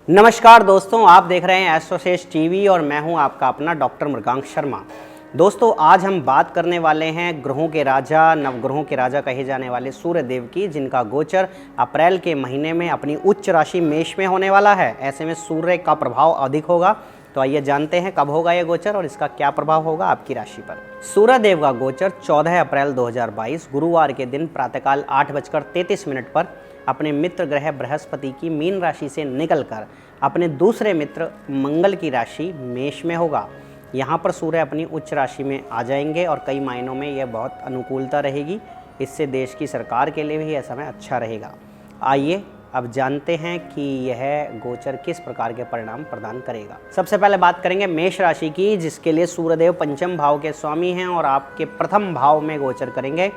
नमस्कार दोस्तों, आप देख रहे हैं एस्ट्रोसेज टीवी और मैं हूं आपका अपना डॉक्टर मृगांक शर्मा। दोस्तों, आज हम बात करने वाले हैं ग्रहों के राजा, नवग्रहों के राजा कहे जाने वाले सूर्य देव की, जिनका गोचर अप्रैल के महीने में अपनी उच्च राशि मेष में होने वाला है। ऐसे में सूर्य का प्रभाव अधिक होगा। तो आइए जानते हैं कब होगा यह गोचर और इसका क्या प्रभाव होगा आपकी राशि पर। सूर्य देव का गोचर 14 अप्रैल 2022 गुरुवार के दिन प्रातःकाल 8:33 पर अपने मित्र ग्रह बृहस्पति की मीन राशि से निकलकर अपने दूसरे मित्र मंगल की राशि मेष में होगा। यहाँ पर सूर्य अपनी उच्च राशि में आ जाएंगे और कई मायनों में यह बहुत अनुकूलता रहेगी। इससे देश की सरकार के लिए भी यह समय अच्छा रहेगा। आइए अब जानते हैं कि यह गोचर किस प्रकार के परिणाम प्रदान करेगा। सबसे पहले बात करेंगे मेष राशि की, जिसके लिए सूर्यदेव पंचम भाव के स्वामी हैं और आपके प्रथम भाव में गोचर करेंगे।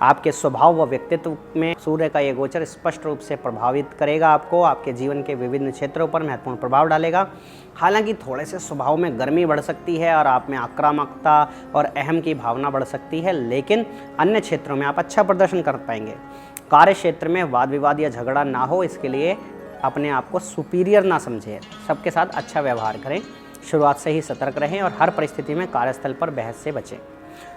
आपके स्वभाव व व्यक्तित्व में सूर्य का ये गोचर स्पष्ट रूप से प्रभावित करेगा। आपके जीवन के विभिन्न क्षेत्रों पर महत्वपूर्ण प्रभाव डालेगा। हालांकि थोड़े से स्वभाव में गर्मी बढ़ सकती है और आप में आक्रामकता और अहम की भावना बढ़ सकती है, लेकिन अन्य क्षेत्रों में आप अच्छा प्रदर्शन कर पाएंगे। कार्य क्षेत्र में वाद विवाद या झगड़ा ना हो, इसके लिए अपने आप को सुपीरियर ना समझें। सबके साथ अच्छा व्यवहार करें, शुरुआत से ही सतर्क रहें और हर परिस्थिति में कार्यस्थल पर बहस से बचें।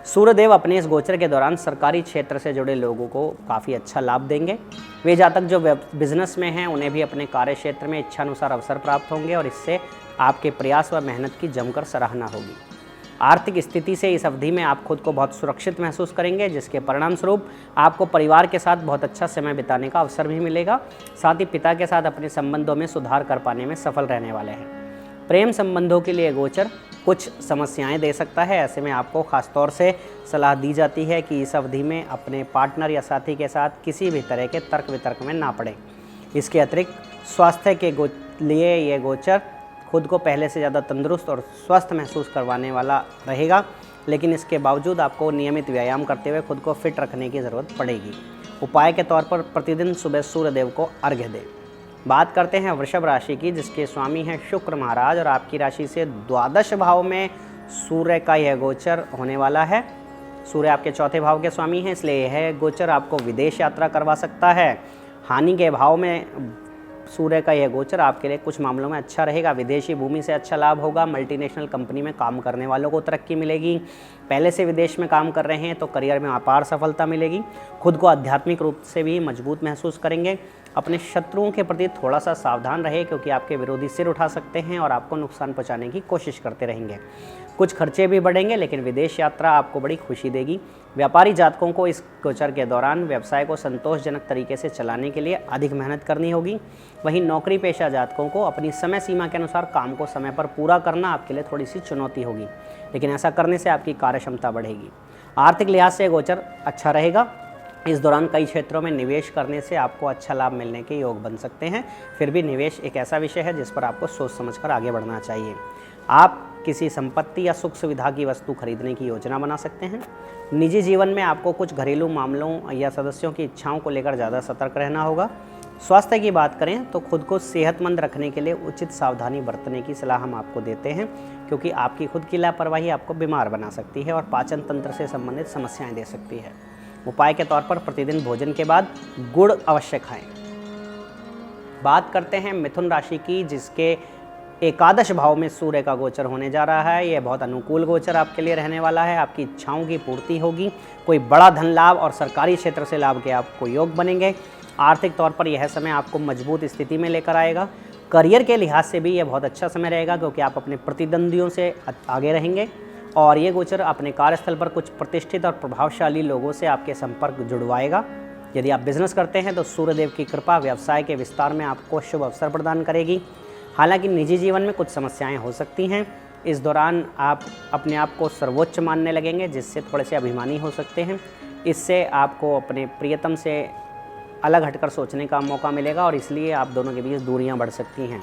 सूर्यदेव अपने इस गोचर के दौरान सरकारी क्षेत्र से जुड़े लोगों को काफ़ी अच्छा लाभ देंगे। वे जातक जो बिजनेस में हैं उन्हें भी अपने कार्य क्षेत्र में इच्छानुसार अवसर प्राप्त होंगे और इससे आपके प्रयास व मेहनत की जमकर सराहना होगी। आर्थिक स्थिति से इस अवधि में आप खुद को बहुत सुरक्षित महसूस करेंगे, जिसके परिणाम स्वरूप आपको परिवार के साथ बहुत अच्छा समय बिताने का अवसर भी मिलेगा। साथ ही पिता के साथ अपने संबंधों में सुधार कर पाने में सफल रहने वाले हैं। प्रेम संबंधों के लिए गोचर कुछ समस्याएं दे सकता है। ऐसे में आपको खासतौर से सलाह दी जाती है कि इस अवधि में अपने पार्टनर या साथी के साथ किसी भी तरह के तर्क वितर्क में ना पड़ें। इसके अतिरिक्त स्वास्थ्य के लिए ये गोचर खुद को पहले से ज़्यादा तंदुरुस्त और स्वस्थ महसूस करवाने वाला रहेगा, लेकिन इसके बावजूद आपको नियमित व्यायाम करते हुए खुद को फिट रखने की ज़रूरत पड़ेगी। उपाय के तौर पर प्रतिदिन सुबह सूर्यदेव को अर्घ्य दें। बात करते हैं वृषभ राशि की, जिसके स्वामी हैं शुक्र महाराज और आपकी राशि से द्वादश भाव में सूर्य का यह गोचर होने वाला है। सूर्य आपके चौथे भाव के स्वामी हैं, इसलिए यह गोचर आपको विदेश यात्रा करवा सकता है। हानि के भाव में सूर्य का यह गोचर आपके लिए कुछ मामलों में अच्छा रहेगा। विदेशी भूमि से अच्छा लाभ होगा। मल्टीनेशनल कंपनी में काम करने वालों को तरक्की मिलेगी। पहले से विदेश में काम कर रहे हैं तो करियर में अपार सफलता मिलेगी। खुद को आध्यात्मिक रूप से भी मजबूत महसूस करेंगे। अपने शत्रुओं के प्रति थोड़ा सा सावधान रहे, क्योंकि आपके विरोधी सिर उठा सकते हैं और आपको नुकसान पहुंचाने की कोशिश करते रहेंगे। कुछ खर्चे भी बढ़ेंगे, लेकिन विदेश यात्रा आपको बड़ी खुशी देगी। व्यापारी जातकों को इस गोचर के दौरान व्यवसाय को संतोषजनक तरीके से चलाने के लिए अधिक मेहनत करनी होगी। वहीं नौकरी पेशा जातकों को अपनी समय सीमा के अनुसार काम को समय पर पूरा करना आपके लिए थोड़ी सी चुनौती होगी, लेकिन ऐसा करने से आपकी कार्य क्षमता बढ़ेगी। आर्थिक लिहाज से गोचर अच्छा रहेगा। इस दौरान कई क्षेत्रों में निवेश करने से आपको अच्छा लाभ मिलने के योग बन सकते हैं। फिर भी निवेश एक ऐसा विषय है जिस पर आपको सोच समझकर आगे बढ़ना चाहिए। आप किसी संपत्ति या सुख सुविधा की वस्तु खरीदने की योजना बना सकते हैं। निजी जीवन में आपको कुछ घरेलू मामलों या सदस्यों की इच्छाओं को लेकर ज़्यादा सतर्क रहना होगा। स्वास्थ्य की बात करें तो खुद को सेहतमंद रखने के लिए उचित सावधानी बरतने की सलाह हम आपको देते हैं, क्योंकि आपकी खुद की लापरवाही आपको बीमार बना सकती है और पाचन तंत्र से संबंधित समस्याएं दे सकती है। उपाय के तौर पर प्रतिदिन भोजन के बाद गुड़ अवश्य खाएं। बात करते हैं मिथुन राशि की, जिसके एकादश भाव में सूर्य का गोचर होने जा रहा है। यह बहुत अनुकूल गोचर आपके लिए रहने वाला है। आपकी इच्छाओं की पूर्ति होगी। कोई बड़ा धन लाभ और सरकारी क्षेत्र से लाभ के आपको योग बनेंगे। आर्थिक तौर पर यह समय आपको मजबूत स्थिति में लेकर आएगा। करियर के लिहाज से भी यह बहुत अच्छा समय रहेगा, क्योंकि आप अपने प्रतिद्वंदियों से आगे रहेंगे और ये गोचर अपने कार्यस्थल पर कुछ प्रतिष्ठित और प्रभावशाली लोगों से आपके संपर्क जुड़वाएगा। यदि आप बिजनेस करते हैं तो सूर्यदेव की कृपा व्यवसाय के विस्तार में आपको शुभ अवसर प्रदान करेगी। हालांकि निजी जीवन में कुछ समस्याएं हो सकती हैं। इस दौरान आप अपने आप को सर्वोच्च मानने लगेंगे, जिससे थोड़े से अभिमानी हो सकते हैं। इससे आपको अपने प्रियतम से अलग हटकर सोचने का मौका मिलेगा और इसलिए आप दोनों के बीच दूरियां बढ़ सकती हैं।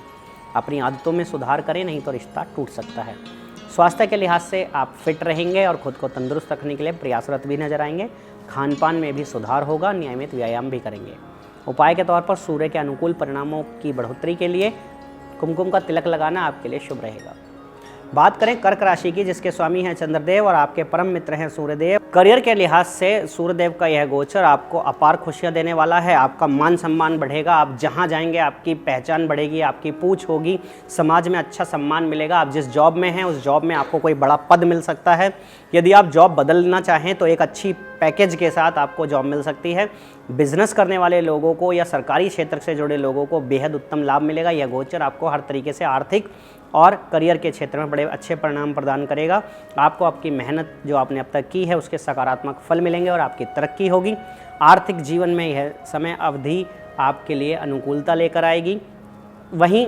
अपनी आदतों में सुधार करें, नहीं तो रिश्ता टूट सकता है। स्वास्थ्य के लिहाज से आप फिट रहेंगे और खुद को तंदुरुस्त रखने के लिए प्रयासरत भी नजर आएंगे। खान पान में भी सुधार होगा। नियमित व्यायाम भी करेंगे। उपाय के तौर पर सूर्य के अनुकूल परिणामों की बढ़ोतरी के लिए कुमकुम का तिलक लगाना आपके लिए शुभ रहेगा। बात करें कर्क राशि की, जिसके स्वामी हैं चंद्रदेव और आपके परम मित्र हैं सूर्यदेव। करियर के लिहाज से सूर्यदेव का यह गोचर आपको अपार खुशियां देने वाला है। आपका मान सम्मान बढ़ेगा, आप जहां जाएंगे आपकी पहचान बढ़ेगी, आपकी पूछ होगी, समाज में अच्छा सम्मान मिलेगा। आप जिस जॉब में हैं उस जॉब में आपको कोई बड़ा पद मिल सकता है। यदि आप जॉब बदलना चाहें तो एक अच्छी पैकेज के साथ आपको जॉब मिल सकती है। बिजनेस करने वाले लोगों को या सरकारी क्षेत्र से जुड़े लोगों को बेहद उत्तम लाभ मिलेगा। यह गोचर आपको हर तरीके से आर्थिक और करियर के क्षेत्र में बड़े अच्छे परिणाम प्रदान करेगा। आपको आपकी मेहनत जो आपने अब तक की है उसके सकारात्मक फल मिलेंगे और आपकी तरक्की होगी। आर्थिक जीवन में यह समय अवधि आपके लिए अनुकूलता लेकर आएगी। वहीं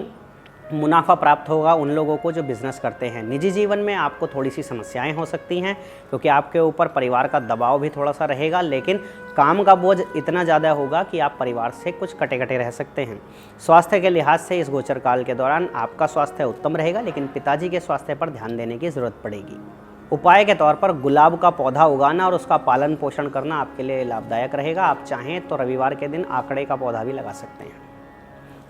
मुनाफा प्राप्त होगा उन लोगों को जो बिज़नेस करते हैं। निजी जीवन में आपको थोड़ी सी समस्याएं हो सकती हैं, क्योंकि आपके ऊपर परिवार का दबाव भी थोड़ा सा रहेगा, लेकिन काम का बोझ इतना ज़्यादा होगा कि आप परिवार से कुछ कटे-कटे रह सकते हैं। स्वास्थ्य के लिहाज से इस गोचर काल के दौरान आपका स्वास्थ्य उत्तम रहेगा, लेकिन पिताजी के स्वास्थ्य पर ध्यान देने की ज़रूरत पड़ेगी। उपाय के तौर पर गुलाब का पौधा उगाना और उसका पालन पोषण करना आपके लिए लाभदायक रहेगा। आप चाहें तो रविवार के दिन आकड़े का पौधा भी लगा सकते हैं।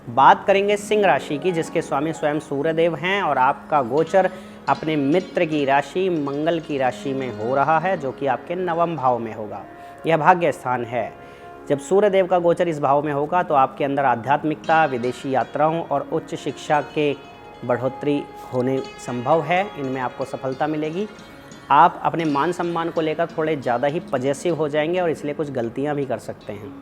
बात करेंगे सिंह राशि की, जिसके स्वामी स्वयं सूर्यदेव हैं और आपका गोचर अपने मित्र की राशि मंगल की राशि में हो रहा है, जो कि आपके 9वें भाव में होगा। यह भाग्य स्थान है। जब सूर्यदेव का गोचर इस भाव में होगा तो आपके अंदर आध्यात्मिकता, विदेशी यात्राओं और उच्च शिक्षा के बढ़ोतरी होने संभव है। इनमें आपको सफलता मिलेगी। आप अपने मान सम्मान को लेकर थोड़े ज़्यादा ही पजेसिव हो जाएंगे और इसलिए कुछ गलतियाँ भी कर सकते हैं।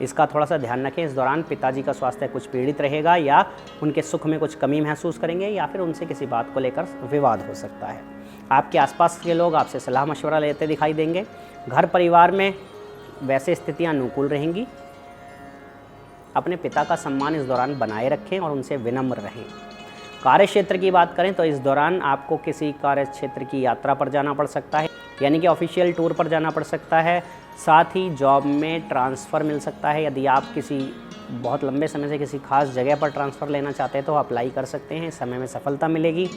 इसका थोड़ा सा ध्यान रखें। इस दौरान पिताजी का स्वास्थ्य कुछ पीड़ित रहेगा, या उनके सुख में कुछ कमी महसूस करेंगे, या फिर उनसे किसी बात को लेकर विवाद हो सकता है। आपके आसपास के लोग आपसे सलाह मशवरा लेते दिखाई देंगे। घर परिवार में वैसे स्थितियां अनुकूल रहेंगी। अपने पिता का सम्मान इस दौरान बनाए रखें और उनसे विनम्र रहें। कार्य क्षेत्र की बात करें तो इस दौरान आपको किसी कार्य क्षेत्र की यात्रा पर जाना पड़ सकता है, यानी कि ऑफिशियल टूर पर जाना पड़ सकता है। साथ ही जॉब में ट्रांसफ़र मिल सकता है। यदि आप किसी बहुत लंबे समय से किसी खास जगह पर ट्रांसफ़र लेना चाहते हैं तो अप्लाई कर सकते हैं। इस समय में सफलता मिलेगी।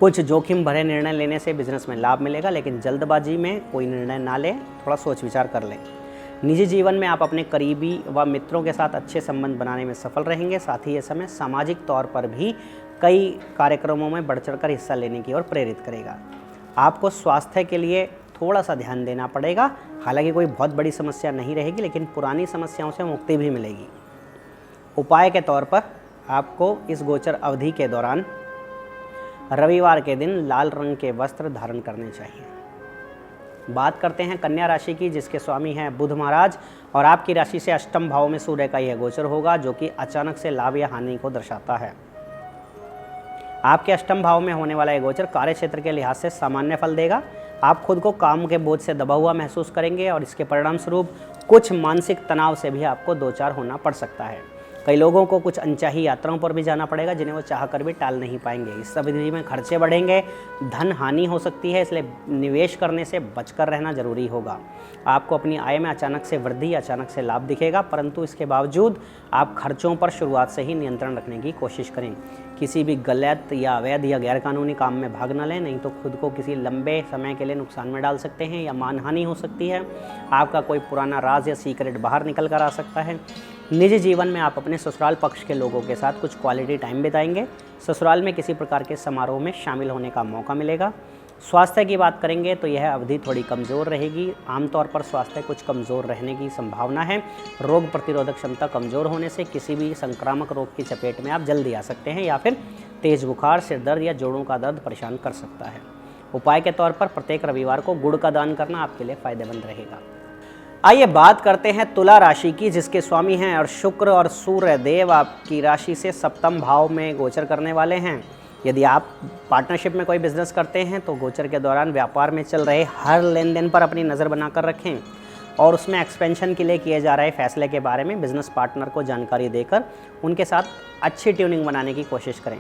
कुछ जोखिम भरे निर्णय लेने से बिजनेस में लाभ मिलेगा, लेकिन जल्दबाजी में कोई निर्णय ना लें, थोड़ा सोच विचार कर लें। निजी जीवन में आप अपने करीबी व मित्रों के साथ अच्छे संबंध बनाने में सफल रहेंगे। साथ ही ये समय सामाजिक तौर पर भी कई कार्यक्रमों में बढ़ चढ़कर हिस्सा लेने की ओर प्रेरित करेगा। आपको स्वास्थ्य के लिए थोड़ा सा ध्यान देना पड़ेगा। हालांकि कोई बहुत बड़ी समस्या नहीं रहेगी, लेकिन पुरानी समस्याओं से मुक्ति भी मिलेगी। उपाय के तौर पर आपको इस गोचर अवधि के दौरान रविवार के दिन लाल रंग के वस्त्र धारण करने चाहिए। बात करते हैं कन्या राशि की, जिसके स्वामी हैं बुध महाराज और आपकी राशि से अष्टम भाव में सूर्य का यह गोचर होगा, जो कि अचानक से लाभ या हानि को दर्शाता है। आपके अष्टम भाव में होने वाला यह गोचर कार्य क्षेत्र के लिहाज से सामान्य फल देगा। आप खुद को काम के बोझ से दबा हुआ महसूस करेंगे और इसके परिणाम स्वरूप कुछ मानसिक तनाव से भी आपको दो चार होना पड़ सकता है। कई लोगों को कुछ अनचाही यात्राओं पर भी जाना पड़ेगा, जिन्हें वो चाहकर भी टाल नहीं पाएंगे। इस अवधि में खर्चे बढ़ेंगे, धन हानि हो सकती है, इसलिए निवेश करने से बचकर रहना जरूरी होगा। आपको अपनी आय में अचानक से वृद्धि, अचानक से लाभ दिखेगा, परंतु इसके बावजूद आप खर्चों पर शुरुआत से ही नियंत्रण रखने की कोशिश करें। किसी भी गलत या अवैध या गैरकानूनी काम में भाग न लें, नहीं तो खुद को किसी लंबे समय के लिए नुकसान में डाल सकते हैं या मानहानि हो सकती है। आपका कोई पुराना राज या सीक्रेट बाहर निकल कर आ सकता है। निजी जीवन में आप अपने ससुराल पक्ष के लोगों के साथ कुछ क्वालिटी टाइम बिताएंगे। ससुराल में किसी प्रकार के समारोह में शामिल होने का मौका मिलेगा। स्वास्थ्य की बात करेंगे तो यह अवधि थोड़ी कमज़ोर रहेगी। आमतौर पर स्वास्थ्य कुछ कमज़ोर रहने की संभावना है। रोग प्रतिरोधक क्षमता कमज़ोर होने से किसी भी संक्रामक रोग की चपेट में आप जल्दी आ सकते हैं, या फिर तेज़ बुखार, सिर दर्द या जोड़ों का दर्द परेशान कर सकता है। उपाय के तौर पर प्रत्येक रविवार को गुड़ का दान करना आपके लिए फ़ायदेमंद रहेगा। आइए बात करते हैं तुला राशि की, जिसके स्वामी हैं और शुक्र और सूर्य देव आपकी राशि से सप्तम भाव में गोचर करने वाले हैं। यदि आप पार्टनरशिप में कोई बिजनेस करते हैं तो गोचर के दौरान व्यापार में चल रहे हर लेन देन पर अपनी नज़र बनाकर रखें और उसमें एक्सपेंशन के लिए किए जा रहे फैसले के बारे में बिजनेस पार्टनर को जानकारी देकर उनके साथ अच्छी ट्यूनिंग बनाने की कोशिश करें।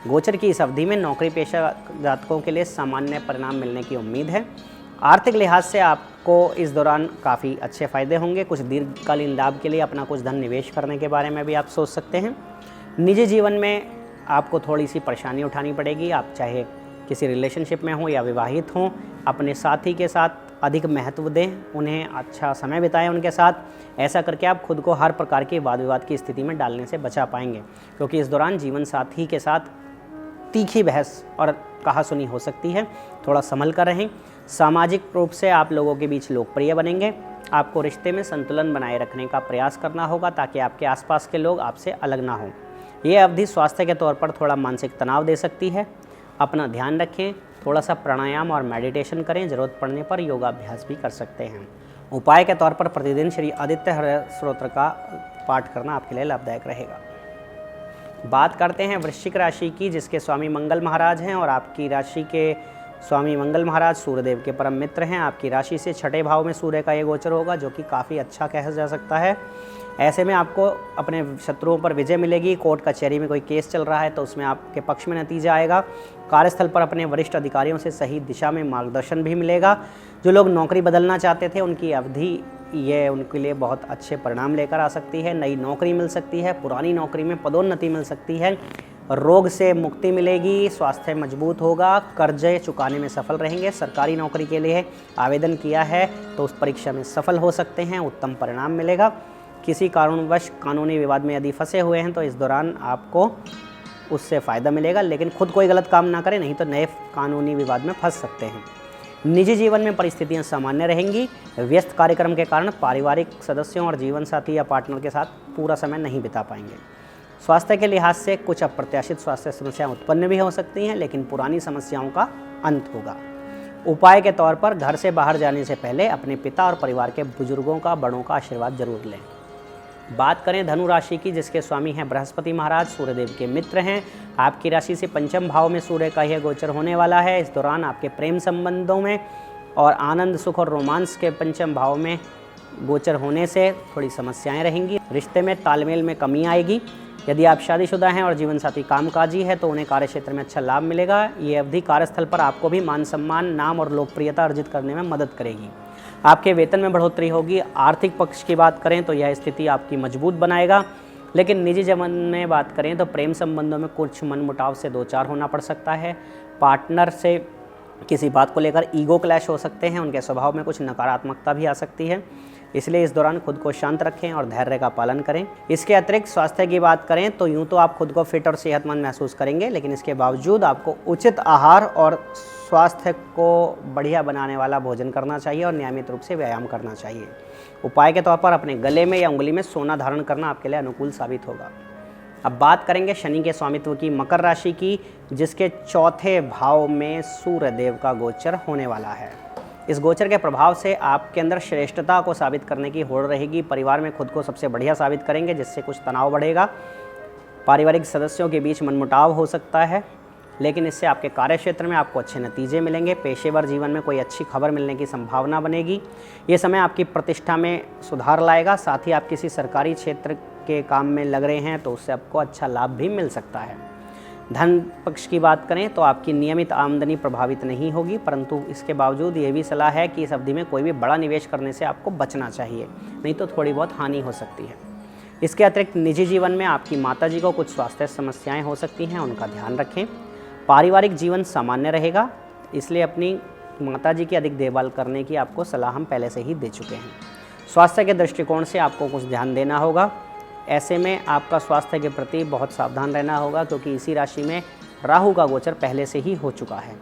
गोचर की इस अवधि में नौकरी पेशा जातकों के लिए सामान्य परिणाम मिलने की उम्मीद है। आर्थिक लिहाज से आपको इस दौरान काफ़ी अच्छे फ़ायदे होंगे। कुछ दीर्घकालीन लाभ के लिए अपना कुछ धन निवेश करने के बारे में भी आप सोच सकते हैं। निजी जीवन में आपको थोड़ी सी परेशानी उठानी पड़ेगी। आप चाहे किसी रिलेशनशिप में हों या विवाहित हों, अपने साथी के साथ अधिक महत्व दें, उन्हें अच्छा समय बिताएं उनके साथ। ऐसा करके आप खुद को हर प्रकार के वाद विवाद की स्थिति में डालने से बचा पाएंगे, क्योंकि इस दौरान जीवन साथी के साथ तीखी बहस और कहासुनी हो सकती है, थोड़ा संभल कर रहें। सामाजिक रूप से आप लोगों के बीच लोकप्रिय बनेंगे। आपको रिश्ते में संतुलन बनाए रखने का प्रयास करना होगा ताकि आपके आसपास के लोग आपसे अलग ना हों। ये अवधि स्वास्थ्य के तौर पर थोड़ा मानसिक तनाव दे सकती है। अपना ध्यान रखें, थोड़ा सा प्राणायाम और मेडिटेशन करें, ज़रूरत पड़ने पर योगाभ्यास भी कर सकते हैं। उपाय के तौर पर प्रतिदिन श्री आदित्य हृदय स्तोत्र का पाठ करना आपके लिए लाभदायक रहेगा। बात करते हैं वृश्चिक राशि की, जिसके स्वामी मंगल महाराज हैं और आपकी राशि के स्वामी मंगल महाराज सूर्यदेव के परम मित्र हैं। आपकी राशि से छठे भाव में सूर्य का ये गोचर होगा, जो कि काफ़ी अच्छा कहा जा सकता है। ऐसे में आपको अपने शत्रुओं पर विजय मिलेगी। कोर्ट कचहरी में कोई केस चल रहा है तो उसमें आपके पक्ष में नतीजा आएगा। कार्यस्थल पर अपने वरिष्ठ अधिकारियों से सही दिशा में मार्गदर्शन भी मिलेगा। जो लोग नौकरी बदलना चाहते थे उनकी अवधि ये उनके लिए बहुत अच्छे परिणाम लेकर आ सकती है। नई नौकरी मिल सकती है, पुरानी नौकरी में पदोन्नति मिल सकती है, रोग से मुक्ति मिलेगी, स्वास्थ्य मजबूत होगा, कर्जे चुकाने में सफल रहेंगे। सरकारी नौकरी के लिए आवेदन किया है तो उस परीक्षा में सफल हो सकते हैं, उत्तम परिणाम मिलेगा। किसी कारणवश कानूनी विवाद में यदि फंसे हुए हैं तो इस दौरान आपको उससे फ़ायदा मिलेगा, लेकिन खुद कोई गलत काम ना करें, नहीं तो नए कानूनी विवाद में फंस सकते हैं। निजी जीवन में परिस्थितियां सामान्य रहेंगी। व्यस्त कार्यक्रम के कारण पारिवारिक सदस्यों और जीवन साथी या पार्टनर के साथ पूरा समय नहीं बिता पाएंगे। स्वास्थ्य के लिहाज से कुछ अप्रत्याशित स्वास्थ्य समस्याएं उत्पन्न भी हो सकती हैं, लेकिन पुरानी समस्याओं का अंत होगा। उपाय के तौर पर घर से बाहर जाने से पहले अपने पिता और परिवार के बुजुर्गों का, बड़ों का आशीर्वाद जरूर लें। बात करें धनु राशि की, जिसके स्वामी हैं बृहस्पति महाराज, सूर्यदेव के मित्र हैं। आपकी राशि से पंचम भाव में सूर्य का यह गोचर होने वाला है। इस दौरान आपके प्रेम संबंधों में और आनंद, सुख और रोमांस के पंचम भाव में गोचर होने से थोड़ी समस्याएं रहेंगी। रिश्ते में तालमेल में कमी आएगी। यदि आप शादीशुदा हैं और जीवनसाथी कामकाजी है तो उन्हें कार्यक्षेत्र में अच्छा लाभ मिलेगा। ये अवधि कार्यस्थल पर आपको भी मान सम्मान, नाम और लोकप्रियता अर्जित करने में मदद करेगी। आपके वेतन में बढ़ोतरी होगी। आर्थिक पक्ष की बात करें तो यह स्थिति आपकी मजबूत बनाएगा, लेकिन निजी जीवन में बात करें तो प्रेम संबंधों में कुछ मनमुटाव से दो चार होना पड़ सकता है। पार्टनर से किसी बात को लेकर ईगो क्लैश हो सकते हैं। उनके स्वभाव में कुछ नकारात्मकता भी आ सकती है, इसलिए इस दौरान खुद को शांत रखें और धैर्य का पालन करें। इसके अतिरिक्त स्वास्थ्य की बात करें तो यूँ तो आप खुद को फिट और सेहतमंद महसूस करेंगे, लेकिन इसके बावजूद आपको उचित आहार और स्वास्थ्य को बढ़िया बनाने वाला भोजन करना चाहिए और नियमित रूप से व्यायाम करना चाहिए। उपाय के तौर पर अपने गले में या उंगली में सोना धारण करना आपके लिए अनुकूल साबित होगा। अब बात करेंगे शनि के स्वामित्व की मकर राशि की, जिसके चौथे भाव में सूर्यदेव का गोचर होने वाला है। इस गोचर के प्रभाव से आपके अंदर श्रेष्ठता को साबित करने की होड़ रहेगी। परिवार में खुद को सबसे बढ़िया साबित करेंगे, जिससे कुछ तनाव बढ़ेगा। पारिवारिक सदस्यों के बीच मनमुटाव हो सकता है, लेकिन इससे आपके कार्यक्षेत्र में आपको अच्छे नतीजे मिलेंगे। पेशेवर जीवन में कोई अच्छी खबर मिलने की संभावना बनेगी। ये समय आपकी प्रतिष्ठा में सुधार लाएगा। साथ ही आप किसी सरकारी क्षेत्र के काम में लग रहे हैं तो उससे आपको अच्छा लाभ भी मिल सकता है। धन पक्ष की बात करें तो आपकी नियमित आमदनी प्रभावित नहीं होगी, परंतु इसके बावजूद ये भी सलाह है कि इस अवधि में कोई भी बड़ा निवेश करने से आपको बचना चाहिए, नहीं तो थोड़ी बहुत हानि हो सकती है। इसके अतिरिक्त निजी जीवन में आपकी माताजी को कुछ स्वास्थ्य समस्याएं हो सकती हैं, उनका ध्यान रखें। पारिवारिक जीवन सामान्य रहेगा, इसलिए अपनी माताजी की अधिक देखभाल करने की आपको सलाह हम पहले से ही दे चुके हैं। स्वास्थ्य के दृष्टिकोण से आपको कुछ ध्यान देना होगा। ऐसे में आपका स्वास्थ्य के प्रति बहुत सावधान रहना होगा, क्योंकि इसी राशि में राहु का गोचर पहले से ही हो चुका है।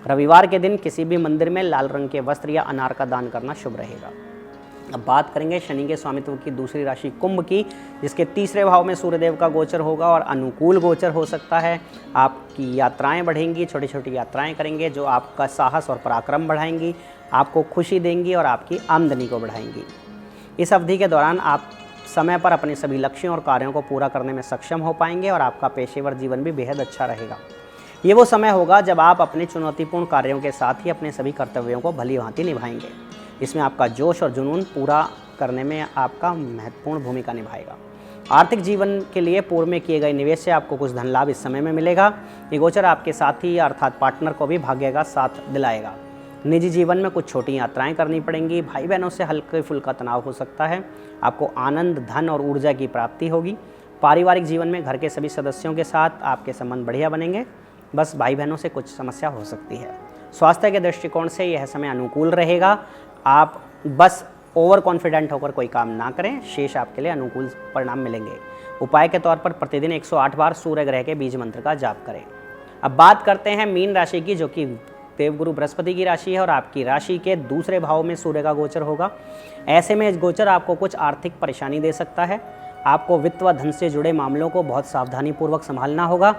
रविवार के दिन किसी भी मंदिर में लाल रंग के वस्त्र या अनार का दान करना शुभ रहेगा। अब बात करेंगे शनि के स्वामित्व की दूसरी राशि कुंभ की, जिसके तीसरे भाव में सूर्यदेव का गोचर होगा और अनुकूल गोचर हो सकता है। आपकी यात्राएं बढ़ेंगी, छोटी छोटी यात्राएं करेंगे जो आपका साहस और पराक्रम बढ़ाएंगी, आपको खुशी देंगी और आपकी आमदनी को बढ़ाएंगी। इस अवधि के दौरान आप समय पर अपने सभी लक्ष्यों और कार्यों को पूरा करने में सक्षम हो पाएंगे और आपका पेशेवर जीवन भी बेहद अच्छा रहेगा। ये वो समय होगा जब आप अपने चुनौतीपूर्ण कार्यों के साथ ही अपने सभी कर्तव्यों को भली भांति निभाएंगे। इसमें आपका जोश और जुनून पूरा करने में आपका महत्वपूर्ण भूमिका निभाएगा। आर्थिक जीवन के लिए पूर्व में किए गए निवेश से आपको कुछ धन लाभ इस समय में मिलेगा। ये गोचर आपके साथी अर्थात पार्टनर को भी भाग्य का साथ दिलाएगा। निजी जीवन में कुछ छोटी यात्राएं करनी पड़ेंगी। भाई बहनों से हल्के फुल्का तनाव हो सकता है। आपको आनंद, धन और ऊर्जा की प्राप्ति होगी। पारिवारिक जीवन में घर के सभी सदस्यों के साथ आपके संबंध बढ़िया बनेंगे, बस भाई बहनों से कुछ समस्या हो सकती है। स्वास्थ्य के दृष्टिकोण से यह समय अनुकूल रहेगा। आप बस ओवर कॉन्फिडेंट होकर कोई काम ना करें, शेष आपके लिए अनुकूल परिणाम मिलेंगे। उपाय के तौर पर प्रतिदिन 108 बार सूर्य ग्रह के बीज मंत्र का जाप करें। अब बात करते हैं मीन राशि की, जो कि देवगुरु बृहस्पति की राशि है और आपकी राशि के दूसरे भाव में सूर्य का गोचर होगा। ऐसे में इस गोचर आपको कुछ आर्थिक परेशानी दे सकता है। आपको वित्त व धन से जुड़े मामलों को बहुत सावधानीपूर्वक संभालना होगा।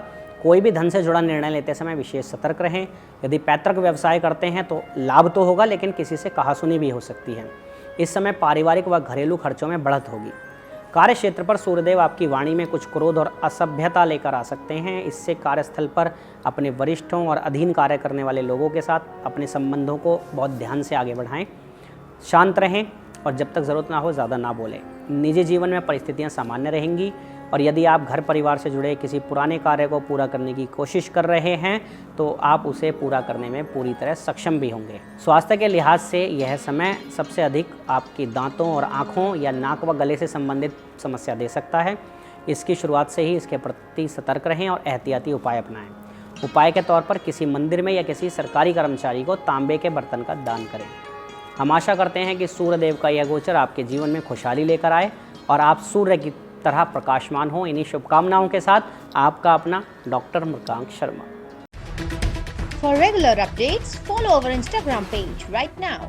कोई भी धन से जुड़ा निर्णय लेते समय विशेष सतर्क रहें। यदि पैतृक व्यवसाय करते हैं तो लाभ तो होगा, लेकिन किसी से कहासुनी भी हो सकती है। इस समय पारिवारिक व घरेलू खर्चों में बढ़त होगी। कार्य क्षेत्र पर सूर्यदेव आपकी वाणी में कुछ क्रोध और असभ्यता लेकर आ सकते हैं। इससे कार्यस्थल पर अपने वरिष्ठों और अधीन कार्य करने वाले लोगों के साथ अपने संबंधों को बहुत ध्यान से आगे बढ़ाएं। शांत रहें और जब तक ज़रूरत ना हो ज़्यादा ना बोलें। निजी जीवन में परिस्थितियां सामान्य रहेंगी और यदि आप घर परिवार से जुड़े किसी पुराने कार्य को पूरा करने की कोशिश कर रहे हैं तो आप उसे पूरा करने में पूरी तरह सक्षम भी होंगे। स्वास्थ्य के लिहाज से यह समय सबसे अधिक आपकी दांतों और आँखों या नाक व गले से संबंधित समस्या दे सकता है। इसकी शुरुआत से ही इसके प्रति सतर्क रहें और एहतियाती उपाय अपनाएं। उपाय के तौर पर किसी मंदिर में या किसी सरकारी कर्मचारी को तांबे के बर्तन का दान करें। हम आशा करते हैं कि सूर्यदेव का यह गोचर आपके जीवन में खुशहाली लेकर आए और आप सूर्य की तरह प्रकाशमान हो। इन्हीं शुभकामनाओं के साथ आपका अपना doctor Mrigank Sharma. For regular updates, follow our Instagram page right now.